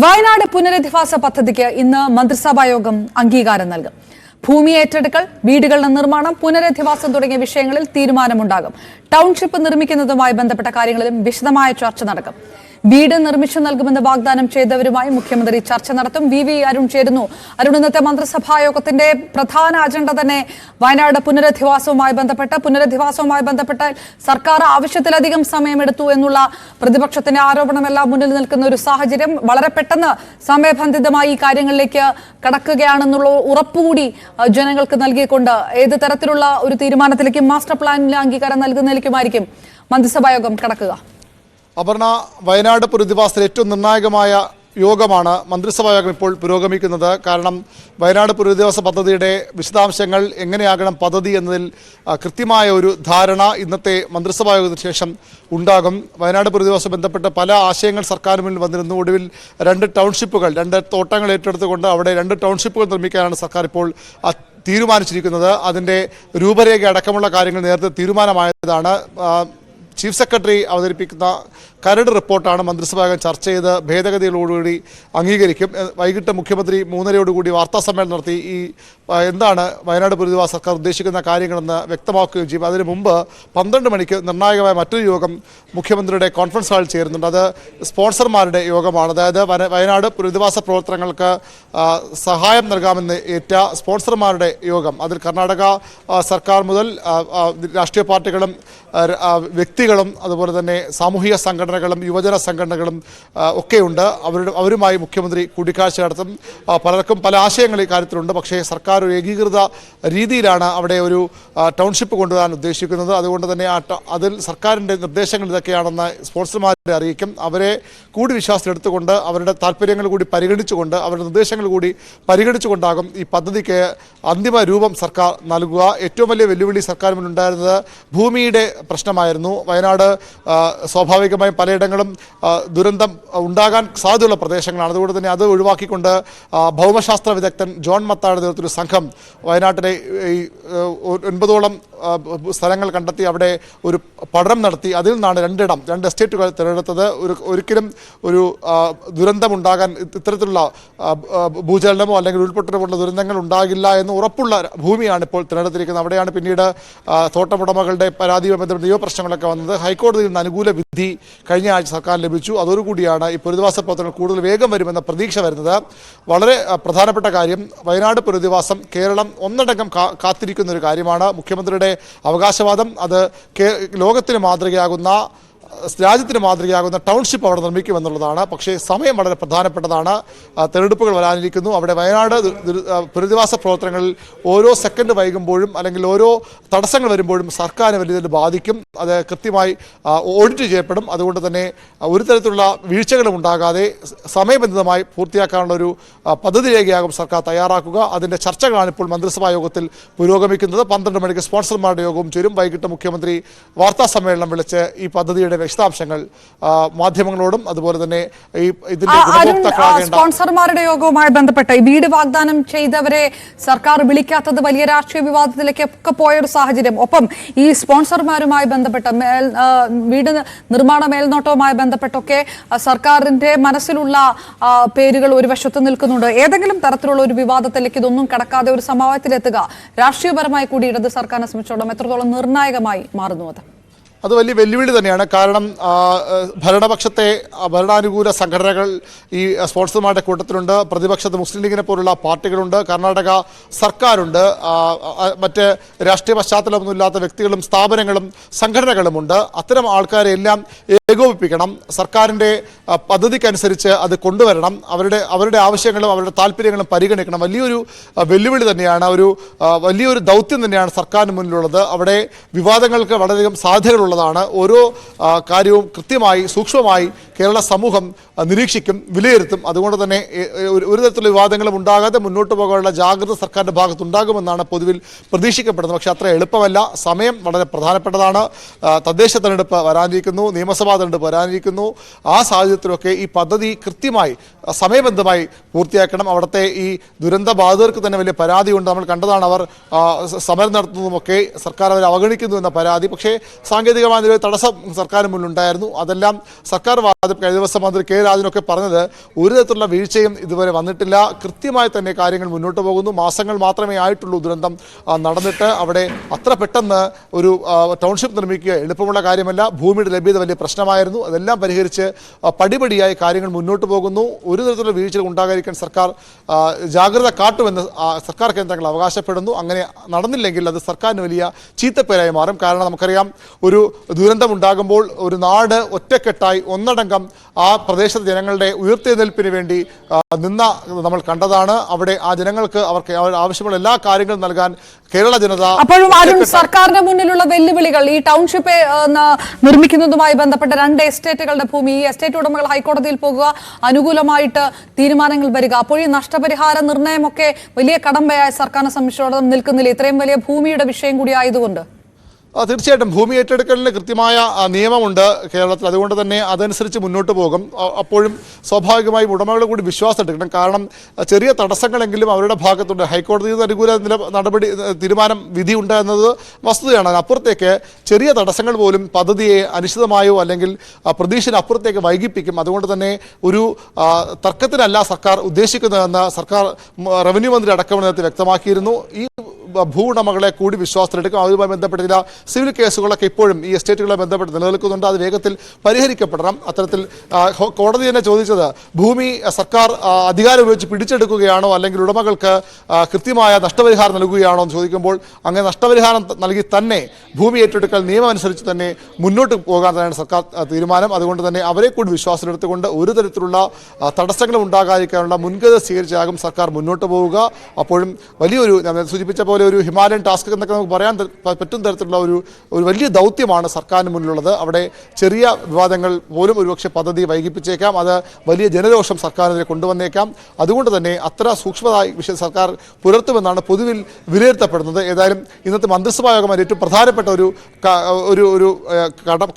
വയനാട് പുനരധിവാസ പദ്ധതിക്ക് ഇന്ന് മന്ത്രിസഭാ യോഗം അംഗീകാരം നൽകും. ഭൂമി ഏറ്റെടുക്കൽ, വീടുകളുടെ നിർമ്മാണം, പുനരധിവാസം തുടങ്ങിയ വിഷയങ്ങളിൽ തീരുമാനമുണ്ടാകും. ടൗൺഷിപ്പ് നിർമ്മിക്കുന്നതുമായി ബന്ധപ്പെട്ട കാര്യങ്ങളിലും വിശദമായ ചർച്ച നടക്കും. വീട് നിർമ്മിച്ചു നൽകുമെന്ന് വാഗ്ദാനം ചെയ്തവരുമായി മുഖ്യമന്ത്രി ചർച്ച നടത്തും. വി അരുൺ ചേരുന്നു. അരുൺ, ഇന്നത്തെ മന്ത്രിസഭാ യോഗത്തിന്റെ പ്രധാന അജണ്ട തന്നെ വയനാട് പുനരധിവാസവുമായി ബന്ധപ്പെട്ട് സർക്കാർ ആവശ്യത്തിലധികം സമയമെടുത്തു എന്നുള്ള പ്രതിപക്ഷത്തിന്റെ ആരോപണമെല്ലാം മുന്നിൽ നിൽക്കുന്ന ഒരു സാഹചര്യം. വളരെ പെട്ടെന്ന് സമയബന്ധിതമായി ഈ കാര്യങ്ങളിലേക്ക് കടക്കുകയാണെന്നുള്ള ഉറപ്പുകൂടി ജനങ്ങൾക്ക് നൽകിക്കൊണ്ട് ഏത് തരത്തിലുള്ള ഒരു തീരുമാനത്തിലേക്കും മാസ്റ്റർ പ്ലാനിലെ അംഗീകാരം നൽകുന്നതിലേക്കുമായിരിക്കും മന്ത്രിസഭാ യോഗം കടക്കുക? അപർണ, വയനാട് പുനരധിവാസത്തിൽ ഏറ്റവും നിർണായകമായ യോഗമാണ് മന്ത്രിസഭാ യോഗം ഇപ്പോൾ പുരോഗമിക്കുന്നത്. കാരണം വയനാട് പുനരധിവാസ പദ്ധതിയുടെ വിശദാംശങ്ങൾ എങ്ങനെയാകണം പദ്ധതി എന്നതിൽ കൃത്യമായ ഒരു ധാരണ ഇന്നത്തെ മന്ത്രിസഭാ യോഗത്തിന് ശേഷം ഉണ്ടാകും. വയനാട് പുനരധിവാസ ബന്ധപ്പെട്ട് പല ആശയങ്ങൾ സർക്കാരിന് മുന്നിൽ വന്നിരുന്നു. ഒടുവിൽ 2 ടൗൺഷിപ്പുകൾ, 2 തോട്ടങ്ങൾ ഏറ്റെടുത്തുകൊണ്ട് അവിടെ 2 ടൗൺഷിപ്പുകൾ നിർമ്മിക്കാനാണ് സർക്കാർ ഇപ്പോൾ തീരുമാനിച്ചിരിക്കുന്നത്. അതിൻ്റെ രൂപരേഖ അടക്കമുള്ള കാര്യങ്ങൾ നേരത്തെ തീരുമാനമായതാണ്. ചീഫ് സെക്രട്ടറി അവതരിപ്പിക്കുന്ന കരട് റിപ്പോർട്ടാണ് മന്ത്രിസഭാ ചർച്ച ചെയ്ത് ഭേദഗതികളോടുകൂടി അംഗീകരിക്കും. വൈകിട്ട് മുഖ്യമന്ത്രി 3:30 വാർത്താ സമ്മേളനം നടത്തി എന്താണ് വയനാട് പുനരധിവാസ സർക്കാർ ഉദ്ദേശിക്കുന്ന കാര്യങ്ങളെന്ന് വ്യക്തമാക്കുകയും ചെയ്യും. അതിനു മുമ്പ് 12 മണിക്ക് നിർണായകമായ മറ്റൊരു യോഗം മുഖ്യമന്ത്രിയുടെ കോൺഫറൻസ് ഹാളിൽ ചേരുന്നുണ്ട്. അത് സ്പോൺസർമാരുടെ യോഗമാണ്. അതായത് വയനാട് പുനരധിവാസ പ്രവർത്തനങ്ങൾക്ക് സഹായം നൽകാമെന്ന് ഏറ്റ സ്പോൺസർമാരുടെ യോഗം. അതിൽ കർണാടക സർക്കാർ മുതൽ രാഷ്ട്രീയ പാർട്ടികളും വ്യക്തികളും അതുപോലെ തന്നെ സാമൂഹിക സംഘടനകളും യുവജന സംഘടനകളും ഒക്കെയുണ്ട്. അവരുമായി മുഖ്യമന്ത്രി കൂടിക്കാഴ്ച നടത്തും. പലർക്കും പല ആശയങ്ങൾ ഈ കാര്യത്തിലുണ്ട്. പക്ഷേ സർക്കാർ ഒരു ഏകീകൃത രീതിയിലാണ് അവിടെ ഒരു ടൗൺഷിപ്പ് കൊണ്ടുവരാൻ ഉദ്ദേശിക്കുന്നത്. അതുകൊണ്ട് തന്നെ അതിൽ സർക്കാരിൻ്റെ നിർദ്ദേശങ്ങൾ ഇതൊക്കെയാണെന്ന് സ്പോൺസർമാരെ അറിയിക്കും. അവരെ കൂടി വിശ്വാസത്തിലെടുത്തുകൊണ്ട് അവരുടെ താല്പര്യങ്ങൾ കൂടി പരിഗണിച്ചുകൊണ്ട് അവരുടെ നിർദ്ദേശങ്ങൾ കൂടി പരിഗണിച്ചുകൊണ്ടാകും ഈ പദ്ധതിക്ക് അന്തിമ രൂപം സർക്കാർ നൽകുക. ഏറ്റവും വലിയ വെല്ലുവിളി സർക്കാർ മുന്നിലുണ്ടായിരുന്നത് ഭൂമിയുടെ പ്രശ്നമായിരുന്നു. വയനാട് സ്വാഭാവികമായും പലയിടങ്ങളും ദുരന്തം ഉണ്ടാകാൻ സാധ്യതയുള്ള പ്രദേശങ്ങളാണ്. അതുകൊണ്ട് തന്നെ അത് ഒഴിവാക്കിക്കൊണ്ട് ഭൗമശാസ്ത്ര വിദഗ്ധൻ ജോൺ മത്തായുടെ നേതൃത്വത്തിൽ സംഘം വയനാട്ടിലെ ഈ 9ഓളം സ്ഥലങ്ങൾ കണ്ടെത്തി അവിടെ ഒരു പഠനം നടത്തി. അതിൽ നിന്നാണ് 2 എസ്റ്റേറ്റുകൾ തിരഞ്ഞെടുത്തത്. ഒരിക്കലും ഒരു ദുരന്തമുണ്ടാകാൻ ഇത്തരത്തിലുള്ള ഭൂചലനമോ അല്ലെങ്കിൽ ഉരുൾപൊട്ടലോ ദുരന്തങ്ങൾ ഉണ്ടാകില്ല എന്ന് ഉറപ്പുള്ള ഭൂമിയാണ് ഇപ്പോൾ തിരഞ്ഞെടുത്തിരിക്കുന്നത്. അവിടെയാണ് പിന്നീട് തോട്ടമുടമകളുടെ പരാതിയുമായി ബന്ധപ്പെട്ട നിയമപ്രശ്നങ്ങളൊക്കെ വന്നത്. ഹൈക്കോടതിയിൽ നിന്ന് അനുകൂല വിധി കഴിഞ്ഞ ആഴ്ച സർക്കാർ ലഭിച്ചു. അതോടുകൂടിയാണ് ഈ പുനരധിവാസ പ്രവർത്തനങ്ങൾ കൂടുതൽ വേഗം വരുമെന്ന പ്രതീക്ഷ വരുന്നത്. വളരെ പ്രധാനപ്പെട്ട കാര്യം, വയനാട് പുനരധിവാസം കേരളം ഒന്നടങ്കം കാത്തിരിക്കുന്ന ഒരു കാര്യമാണ്. മുഖ്യമന്ത്രിയുടെ അവകാശവാദം അത് ലോകത്തിന് മാതൃകയാകുന്ന, രാജ്യത്തിന് മാതൃകയാകുന്ന ടൗൺഷിപ്പ് അവിടെ നിർമ്മിക്കുമെന്നുള്ളതാണ്. പക്ഷേ സമയം വളരെ പ്രധാനപ്പെട്ടതാണ്. തെരഞ്ഞെടുപ്പുകൾ വരാനിരിക്കുന്നു. അവിടെ വയനാട് പുനരധിവാസ പ്രവർത്തനങ്ങളിൽ ഓരോ സെക്കൻഡ് വൈകുമ്പോഴും അല്ലെങ്കിൽ ഓരോ തടസ്സങ്ങൾ വരുമ്പോഴും സർക്കാരിനെ വലിയ രീതിയിൽ ബാധിക്കും. അത് കൃത്യമായി ഓഡിറ്റ് ചെയ്യപ്പെടും. അതുകൊണ്ട് തന്നെ ഒരു തരത്തിലുള്ള വീഴ്ചകളും ഉണ്ടാകാതെ സമയബന്ധിതമായി പൂർത്തിയാക്കാനുള്ള ഒരു പദ്ധതി രേഖയാകും സർക്കാർ തയ്യാറാക്കുക. അതിൻ്റെ ചർച്ചകളാണ് ഇപ്പോൾ മന്ത്രിസഭാ യോഗത്തിൽ പുരോഗമിക്കുന്നത്. 12 മണിക്ക് സ്പോൺസർമാരുടെ യോഗവും ചേരും. വൈകിട്ട് മുഖ്യമന്ത്രി വാർത്താ സമ്മേളനം വിളിച്ച് ഈ പദ്ധതിയുടെ വിശദാംശങ്ങൾ മാധ്യമങ്ങളോടും അതുപോലെ തന്നെ സ്പോൺസർമാരുടെ യോഗവുമായി ബന്ധപ്പെട്ട് ഈ വീട് വാഗ്ദാനം ചെയ്തവരെ സർക്കാർ വിളിക്കാത്തത് വലിയ രാഷ്ട്രീയ വിവാദത്തിലേക്കൊക്കെ പോയൊരു സാഹചര്യം. ഒപ്പം ഈ സ്പോൺസർമാരുമായി ബന്ധപ്പെട്ട് വീട് നിർമ്മാണ മേൽനോട്ടവുമായി ബന്ധപ്പെട്ടൊക്കെ സർക്കാരിന്റെ മനസ്സിലുള്ള പേരുകൾ ഒരു വശത്ത് നിൽക്കുന്നുണ്ട്. ഏതെങ്കിലും തരത്തിലുള്ള ഒരു വിവാദത്തിലേക്ക് ഇതൊന്നും കടക്കാതെ ഒരു സമവായത്തിലെത്തുക രാഷ്ട്രീയപരമായി കൂടി ഇടത് സർക്കാരിനെ സംബന്ധിച്ചിടത്തോളം എത്രത്തോളം നിർണായകമായി മാറുന്നു? അത് വലിയ വെല്ലുവിളി തന്നെയാണ്. കാരണം ഭരണപക്ഷത്തെ ഭരണാനുകൂല സംഘടനകൾ ഈ സ്പോൺസർമാരുടെ കൂട്ടത്തിലുണ്ട്. പ്രതിപക്ഷത്ത് മുസ്ലിം ലീഗിനെ പോലുള്ള പാർട്ടികളുണ്ട്. കർണാടക സർക്കാരുണ്ട്. മറ്റ് രാഷ്ട്രീയ പശ്ചാത്തലമൊന്നുമില്ലാത്ത വ്യക്തികളും സ്ഥാപനങ്ങളും സംഘടനകളുമുണ്ട്. അത്തരം ആൾക്കാരെ എല്ലാം ഏകോപിപ്പിക്കണം. സർക്കാരിൻ്റെ പദ്ധതിക്കനുസരിച്ച് അത് കൊണ്ടുവരണം. അവരുടെ ആവശ്യങ്ങളും അവരുടെ താല്പര്യങ്ങളും പരിഗണിക്കണം. വലിയൊരു വെല്ലുവിളി തന്നെയാണ്, വലിയൊരു ദൗത്യം തന്നെയാണ് സർക്കാരിന് മുന്നിലുള്ളത്. അവിടെ വിവാദങ്ങൾക്ക് വളരെയധികം സാധ്യതകളുള്ളതാണ്. ഓരോ കാര്യവും കൃത്യമായി സൂക്ഷ്മമായി കേരള സമൂഹം നിരീക്ഷിക്കും, വിലയിരുത്തും. അതുകൊണ്ട് തന്നെ ഒരു തരത്തിലുള്ള വിവാദങ്ങളും ഉണ്ടാകാതെ മുന്നോട്ട് പോകാനുള്ള ജാഗ്രത സർക്കാരിൻ്റെ ഭാഗത്തുണ്ടാകുമെന്നാണ് പൊതുവിൽ പ്രതീക്ഷിക്കപ്പെടുന്നത്. പക്ഷേ അത്ര എളുപ്പമല്ല. സമയം വളരെ പ്രധാനപ്പെട്ടതാണ്. തദ്ദേശ തെരഞ്ഞെടുപ്പ് വരാനിരിക്കുന്നു, നിയമസഭാ തെരഞ്ഞെടുപ്പ് വരാനിരിക്കുന്നു. ആ സാഹചര്യത്തിലൊക്കെ ഈ പദ്ധതി കൃത്യമായി സമയബന്ധമായി പൂർത്തിയാക്കണം. അവിടുത്തെ ഈ ദുരന്ത ബാധിതർക്ക് തന്നെ വലിയ പരാതിയുണ്ട്. നമ്മൾ കണ്ടതാണ്, അവർ സമരം നടത്തുന്നതുമൊക്കെ സർക്കാർ അവരെ അവഗണിക്കുന്നു എന്ന പരാതി. പക്ഷേ സാങ്കേതികമായ നിലവിൽ തടസ്സം സർക്കാരിന് മുന്നിലുണ്ടായിരുന്നു. അതെല്ലാം സർക്കാർ വാദം. കഴിഞ്ഞ ദിവസം മന്ത്രി കെ രാജനൊക്കെ പറഞ്ഞത് ഒരു തരത്തിലുള്ള വീഴ്ചയും ഇതുവരെ വന്നിട്ടില്ല, കൃത്യമായി തന്നെ കാര്യങ്ങൾ മുന്നോട്ട് പോകുന്നു. മാസങ്ങൾ മാത്രമേ ആയിട്ടുള്ളൂ ദുരന്തം നടന്നിട്ട്. അവിടെ അത്ര പെട്ടെന്ന് ഒരു ടൗൺഷിപ്പ് നിർമ്മിക്കുക എളുപ്പമുള്ള കാര്യമല്ല. ഭൂമിയുടെ ലഭ്യത വലിയ പ്രശ്നമായിരുന്നു. അതെല്ലാം പരിഹരിച്ച് പടിപടിയായി കാര്യങ്ങൾ മുന്നോട്ട് പോകുന്നു. ഒരു തരത്തിലുള്ള വീഴ്ചകൾ ഉണ്ടാകാതിരിക്കാൻ സർക്കാർ ജാഗ്രത കാട്ടുമെന്ന് സർക്കാർ കേന്ദ്രങ്ങൾ അവകാശപ്പെടുന്നു. അങ്ങനെ നടന്നില്ലെങ്കിൽ അത് സർക്കാരിന് വലിയ ചീത്തപ്പേരായി മാറും. കാരണം നമുക്കറിയാം, ഒരു ദുരന്തം ഉണ്ടാകുമ്പോൾ ഒരു നാട് ഒറ്റക്കെട്ടായി ഒന്നടങ്കം ആ പ്രദേശത്തെ ജനങ്ങളുടെ ഉയർത്തെഴുന്നേൽപ്പിന് വേണ്ടി നിന്ന നമ്മൾ കണ്ടതാണ്. അവിടെ ആ ജനങ്ങൾക്ക് അവർക്ക് ആവശ്യമുള്ള എല്ലാ കാര്യങ്ങളും നൽകാൻ കേരള ജനത. അപ്പോഴും സർക്കാരിന്റെ മുന്നിലുള്ള വെല്ലുവിളികൾ, ഈ ടൗൺഷിപ്പ് നിർമ്മിക്കുന്നതുമായി ബന്ധപ്പെട്ട 2 എസ്റ്റേറ്റുകളുടെ ഭൂമി, ഈ എസ്റ്റേറ്റ് ഉടമകൾ ഹൈക്കോടതിയിൽ പോകുക, അനുകൂലമായിട്ട് തീരുമാനങ്ങൾ വരിക, അപ്പോൾ ഈ നഷ്ടപരിഹാര നിർണയമൊക്കെ വലിയ കടമ്പയായ സർക്കാരിനെ സംബന്ധിച്ചിടത്തോളം നിൽക്കുന്നില്ല, ഇത്രയും വലിയ ഭൂമിയുടെ വിഷയം കൂടി ആയതുകൊണ്ട്? തീർച്ചയായിട്ടും ഭൂമി ഏറ്റെടുക്കലിന് കൃത്യമായ നിയമമുണ്ട് കേരളത്തിൽ. അതുകൊണ്ട് തന്നെ അതനുസരിച്ച് മുന്നോട്ട് പോകും. അപ്പോഴും സ്വാഭാവികമായും ഉടമകളെ കൂടി വിശ്വാസം എടുക്കണം. കാരണം ചെറിയ തടസ്സങ്ങളെങ്കിലും അവരുടെ ഭാഗത്തുണ്ട്. ഹൈക്കോടതിയിൽ നിന്ന് അനുകൂല തീരുമാനം വിധി ഉണ്ട് എന്നത് വസ്തുതയാണ്. അതിനപ്പുറത്തേക്ക് ചെറിയ തടസ്സങ്ങൾ പോലും പദ്ധതിയെ അനിശ്ചിതമായോ അല്ലെങ്കിൽ പ്രതീക്ഷയ്ക്കപ്പുറത്തേക്ക് വൈകിപ്പിക്കും. അതുകൊണ്ട് തന്നെ ഒരു തർക്കത്തിനല്ല സർക്കാർ ഉദ്ദേശിക്കുന്നതെന്ന് സർക്കാർ റവന്യൂ മന്ത്രി അടക്കമുള്ള നേരത്തെ വ്യക്തമാക്കിയിരുന്നു. ഈ ഭൂവുടമകളെ കൂടി വിശ്വാസത്തിലെടുക്കും. അതുമായി ബന്ധപ്പെട്ട ചില സിവിൽ കേസുകളൊക്കെ ഇപ്പോഴും ഈ എസ്റ്റേറ്റുകളെ ബന്ധപ്പെട്ട് നിലനിൽക്കുന്നുണ്ട്. അത് വേഗത്തിൽ പരിഹരിക്കപ്പെടണം. അത്തരത്തിൽ കോടതി തന്നെ ചോദിച്ചത്, ഭൂമി സർക്കാർ അധികാരം ഉപയോഗിച്ച് പിടിച്ചെടുക്കുകയാണോ അല്ലെങ്കിൽ ഉടമകൾക്ക് കൃത്യമായ നഷ്ടപരിഹാരം നൽകുകയാണോ എന്ന് ചോദിക്കുമ്പോൾ അങ്ങനെ നഷ്ടപരിഹാരം നൽകി തന്നെ ഭൂമി ഏറ്റെടുക്കൽ നിയമം അനുസരിച്ച് തന്നെ മുന്നോട്ട് പോകാൻ തന്നെയാണ് സർക്കാർ തീരുമാനം. അതുകൊണ്ട് തന്നെ അവരെ കൂടി വിശ്വാസത്തിലെടുത്തുകൊണ്ട് ഒരു തരത്തിലുള്ള തടസ്സങ്ങളും ഉണ്ടാകാതിരിക്കാനുള്ള മുൻകരുതൽ സ്വീകരിച്ചാകും സർക്കാർ മുന്നോട്ട് പോവുക. അപ്പോഴും വലിയൊരു, ഞാൻ സൂചിപ്പിച്ച പോലെ, ഒരു ഹിമാലയൻ ടാസ്ക് എന്നൊക്കെ നമുക്ക് പറയാൻ പറ്റുന്ന തരത്തിലുള്ള ഒരു വലിയ ദൗത്യമാണ് സർക്കാരിന് മുന്നിലുള്ളത്. അവിടെ ചെറിയ വിവാദങ്ങൾ പോലും ഒരുപക്ഷെ പദ്ധതി വൈകിപ്പിച്ചേക്കാം. അത് വലിയ ജനരോഷം സർക്കാരിനെതിരെ കൊണ്ടുവന്നേക്കാം. അതുകൊണ്ട് തന്നെ അത്ര സൂക്ഷ്മതായി വിഷയം സർക്കാർ പുലർത്തുമെന്നാണ് പൊതുവിൽ വിലയിരുത്തപ്പെടുന്നത്. ഏതായാലും ഇന്നത്തെ മന്ത്രിസഭാ യോഗം ഏറ്റവും പ്രധാനപ്പെട്ട ഒരു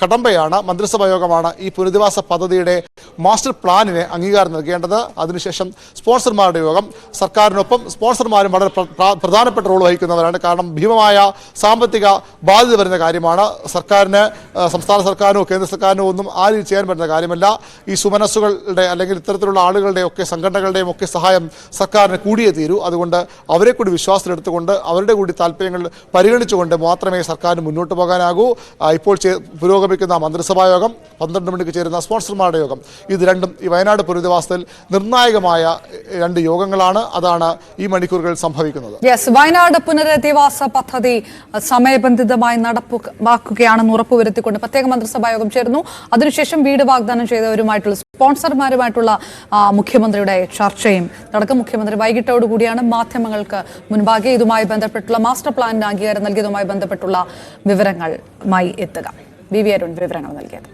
കടമ്പയാണ്. മന്ത്രിസഭാ യോഗമാണ് ഈ പുനരധിവാസ പദ്ധതിയുടെ മാസ്റ്റർ പ്ലാനിന് അംഗീകാരം നൽകേണ്ടത്. അതിനുശേഷം സ്പോൺസർമാരുടെ യോഗം. സർക്കാരിനൊപ്പം സ്പോൺസർമാരും വളരെ പ്രധാനപ്പെട്ട റോൾ വഹിക്കുന്നവരാണ്. കാരണം ഭീമമായ സാമ്പത്തിക ബാധ്യത വരുന്ന കാര്യമാണ്. സർക്കാരിന്, സംസ്ഥാന സർക്കാരിനോ കേന്ദ്ര സർക്കാരിനോ ഒന്നും ആ രീതി ചെയ്യാൻ പറ്റുന്ന കാര്യമല്ല. ഈ സുമനസ്സുകളുടെ അല്ലെങ്കിൽ ഇത്തരത്തിലുള്ള ആളുകളുടെയും ഒക്കെ സംഘടനകളുടെയും ഒക്കെ സഹായം സർക്കാരിന് കൂടിയേ തീരൂ. അതുകൊണ്ട് അവരെ കൂടി വിശ്വാസത്തിലെടുത്തുകൊണ്ട് അവരുടെ കൂടി താല്പര്യങ്ങൾ പരിഗണിച്ചുകൊണ്ട് മാത്രമേ സർക്കാരിന് മുന്നോട്ട് പോകാനാകൂ. ഇപ്പോൾ പുരോഗമിക്കുന്ന മന്ത്രിസഭാ യോഗം, 12 മണിക്ക് ചേരുന്ന സ്പോൺസർമാരുടെ യോഗം, ഇത് രണ്ടും ഈ വയനാട് പുനരധിവാസത്തിൽ നിർണായകമായ 2 യോഗങ്ങളാണ്. അതാണ് ഈ മണിക്കൂറുകളിൽ സംഭവിക്കുന്നത്. വയനാട് പുനരധിവാസ പദ്ധതി സമയബന്ധിതമായി നടപ്പാക്കുകയാണെന്ന് ഉറപ്പുവരുത്തിക്കൊണ്ട് പ്രത്യേക മന്ത്രിസഭാ യോഗം ചേർന്നു. അതിനുശേഷം വീട് വാഗ്ദാനം ചെയ്തവരുമായിട്ടുള്ള സ്പോൺസർമാരുമായിട്ടുള്ള മുഖ്യമന്ത്രിയുടെ ചർച്ചയും നടക്കും. മുഖ്യമന്ത്രി വൈകിട്ടോടുകൂടിയാണ് മാധ്യമങ്ങൾക്ക് മുൻപാകെ ഇതുമായി ബന്ധപ്പെട്ടുള്ള മാസ്റ്റർ പ്ലാനിന് അംഗീകാരം നൽകിയതുമായി ബന്ധപ്പെട്ടുള്ള വിവരങ്ങളുമായി എത്തുക. വി വി അരുൺ വിവരങ്ങൾ നൽകിയത്.